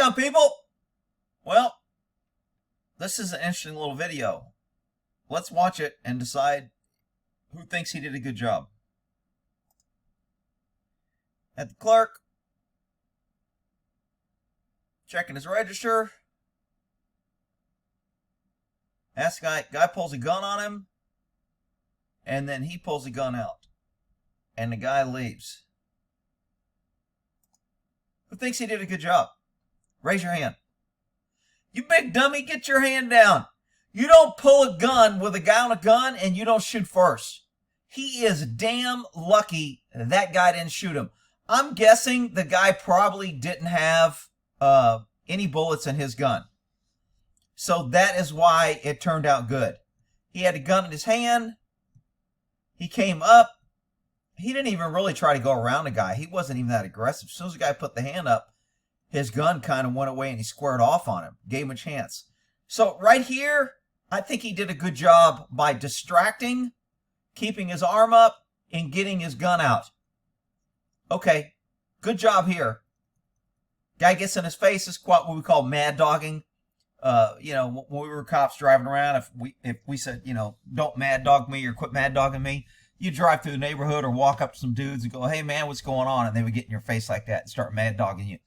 young people. Well, this is an interesting little video. Let's watch it and decide who thinks he did a good job. At the clerk, checking his register. Ask guy pulls a gun on him, and then he pulls a gun out, and the guy leaves. Who thinks he did a good job? Raise your hand. You big dummy, get your hand down. You don't pull a gun with a guy on a gun and you don't shoot first. He is damn lucky that guy didn't shoot him. I'm guessing the guy probably didn't have any bullets in his gun. So that is why it turned out good. He had a gun in his hand. He came up. He didn't even really try to go around the guy. He wasn't even that aggressive. As soon as the guy put the hand up, his gun kind of went away and he squared off on him. Gave him a chance. So right here, I think he did a good job by distracting, keeping his arm up, and getting his gun out. Okay, good job here. Guy gets in his face. Is what we call mad dogging. You know, when we were cops driving around, if we said, you know, don't mad dog me or quit mad dogging me, you drive through the neighborhood or walk up to some dudes and go, hey man, what's going on? And they would get in your face like that and start mad dogging you,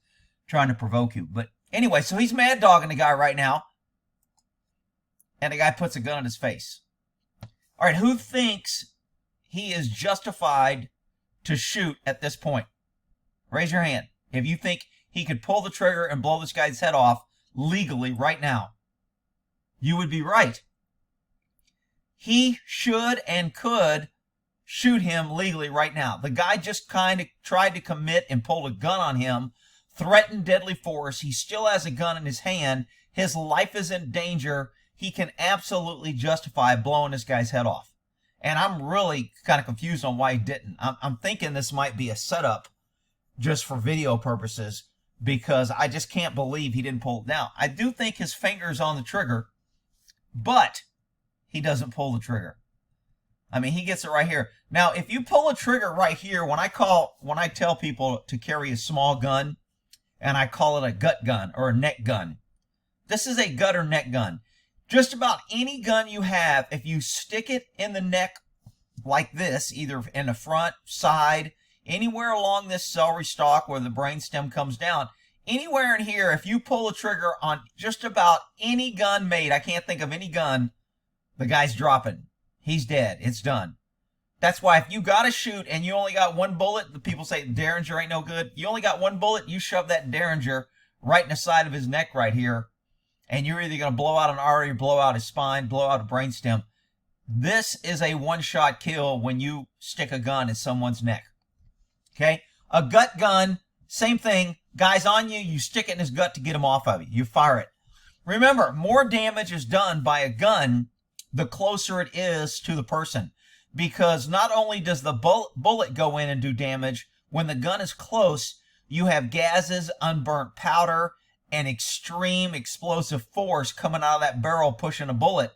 trying to provoke you. But anyway, so he's mad dogging the guy right now, and the guy puts a gun in his face. All right, who thinks he is justified to shoot at this point? Raise your hand if you think he could pull the trigger and blow this guy's head off legally right now. You would be right. He should and could shoot him legally right now. The guy just kind of tried to commit and pulled a gun on him, threatened deadly force. He still has a gun in his hand. His life is in danger. He can absolutely justify blowing this guy's head off. And I'm really kind of confused on why he didn't. I'm thinking this might be a setup just for video purposes, because I just can't believe he didn't pull it down. I do think his finger's on the trigger, but he doesn't pull the trigger. I mean, he gets it right here. Now, if you pull a trigger right here, when I tell people to carry a small gun, and I call it a gut gun or a neck gun, this is a gut or neck gun. Just about any gun you have, if you stick it in the neck like this, either in the front, side, anywhere along this celery stalk where the brainstem comes down, anywhere in here, if you pull a trigger on just about any gun made, I can't think of any gun, the guy's dropping. He's dead. It's done. That's why if you got to shoot and you only got one bullet, the people say Derringer ain't no good. You only got one bullet, you shove that Derringer right in the side of his neck right here, and you're either going to blow out an artery, blow out his spine, blow out a brainstem. This is a one-shot kill when you stick a gun in someone's neck. Okay? A gut gun, same thing. Guy's on you, you stick it in his gut to get him off of you. You fire it. Remember, more damage is done by a gun the closer it is to the person. Because not only does the bullet go in and do damage, when the gun is close, you have gases, unburnt powder, and extreme explosive force coming out of that barrel pushing a bullet.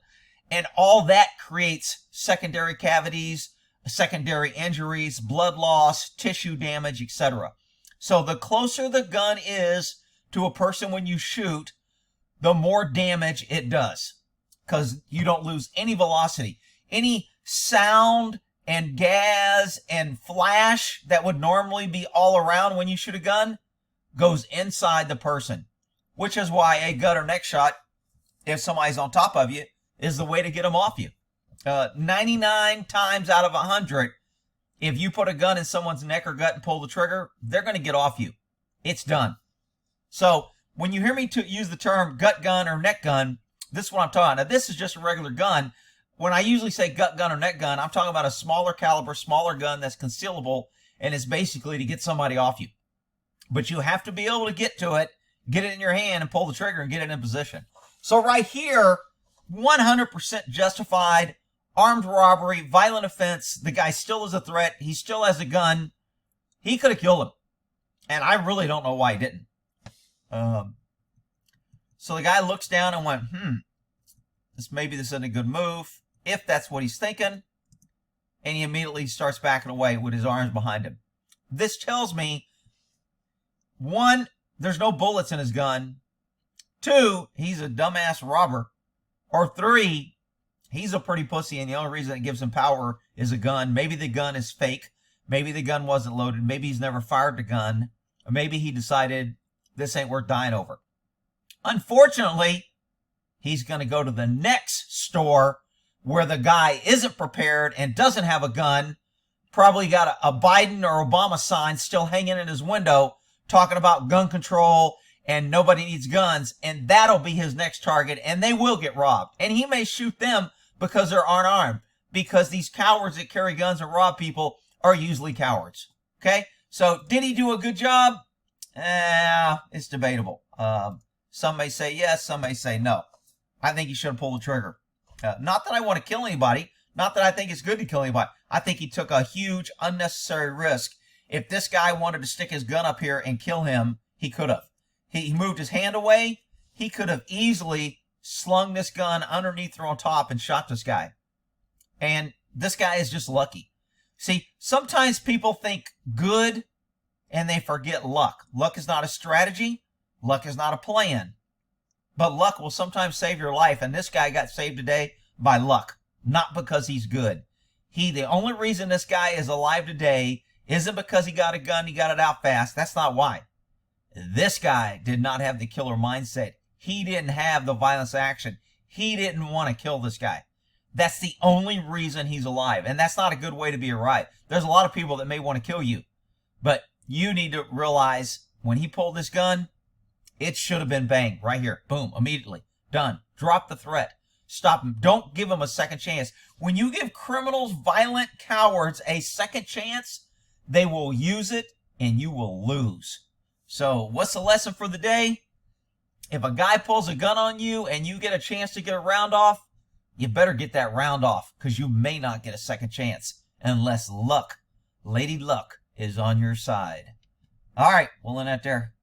And all that creates secondary cavities, secondary injuries, blood loss, tissue damage, etc. So the closer the gun is to a person when you shoot, the more damage it does. Because you don't lose any velocity. Any sound and gas and flash that would normally be all around when you shoot a gun goes inside the person. Which is why a gut or neck shot, if somebody's on top of you, is the way to get them off you. 99 times out of 100, if you put a gun in someone's neck or gut and pull the trigger, they're going to get off you. It's done. So when you hear me use the term gut gun or neck gun, this is what I'm talking about. Now, this is just a regular gun. When I usually say gut gun or neck gun, I'm talking about a smaller caliber, smaller gun that's concealable, and it's basically to get somebody off you. But you have to be able to get to it, get it in your hand, and pull the trigger and get it in position. So right here, 100% justified, armed robbery, violent offense. The guy still is a threat. He still has a gun. He could have killed him. And I really don't know why he didn't. So the guy looks down and went, maybe this isn't a good move, if that's what he's thinking. And he immediately starts backing away with his arms behind him. This tells me, one, there's no bullets in his gun. 2, he's a dumbass robber. Or 3, he's a pretty pussy, and the only reason it gives him power is a gun. Maybe the gun is fake. Maybe the gun wasn't loaded. Maybe he's never fired the gun. Or maybe he decided this ain't worth dying over. Unfortunately, he's going to go to the next store where the guy isn't prepared and doesn't have a gun. Probably got a Biden or Obama sign still hanging in his window talking about gun control and nobody needs guns. And that'll be his next target. And they will get robbed. And he may shoot them because they're unarmed. Because these cowards that carry guns and rob people are usually cowards. Okay? So did he do a good job? It's debatable. Some may say yes, some may say no. I think he should have pulled the trigger. Not that I want to kill anybody. Not that I think it's good to kill anybody. I think he took a huge, unnecessary risk. If this guy wanted to stick his gun up here and kill him, he could have. He moved his hand away. He could have easily slung this gun underneath or on top and shot this guy. And this guy is just lucky. See, sometimes people think good and they forget luck. Luck is not a strategy. Luck is not a plan. But luck will sometimes save your life. And this guy got saved today by luck, not because he's good. The only reason this guy is alive today isn't because he got a gun, he got it out fast. That's not why. This guy did not have the killer mindset. He didn't have the violence action. He didn't want to kill this guy. That's the only reason he's alive. And that's not a good way to be alive. There's a lot of people that may want to kill you. But you need to realize when he pulled this gun, it should have been bang right here. Boom, immediately. Done. Drop the threat. Stop him. Don't give him a second chance. When you give criminals, violent cowards a second chance, they will use it and you will lose. So what's the lesson for the day? If a guy pulls a gun on you and you get a chance to get a round off, you better get that round off because you may not get a second chance unless luck, Lady Luck, is on your side. All right, we'll end that there.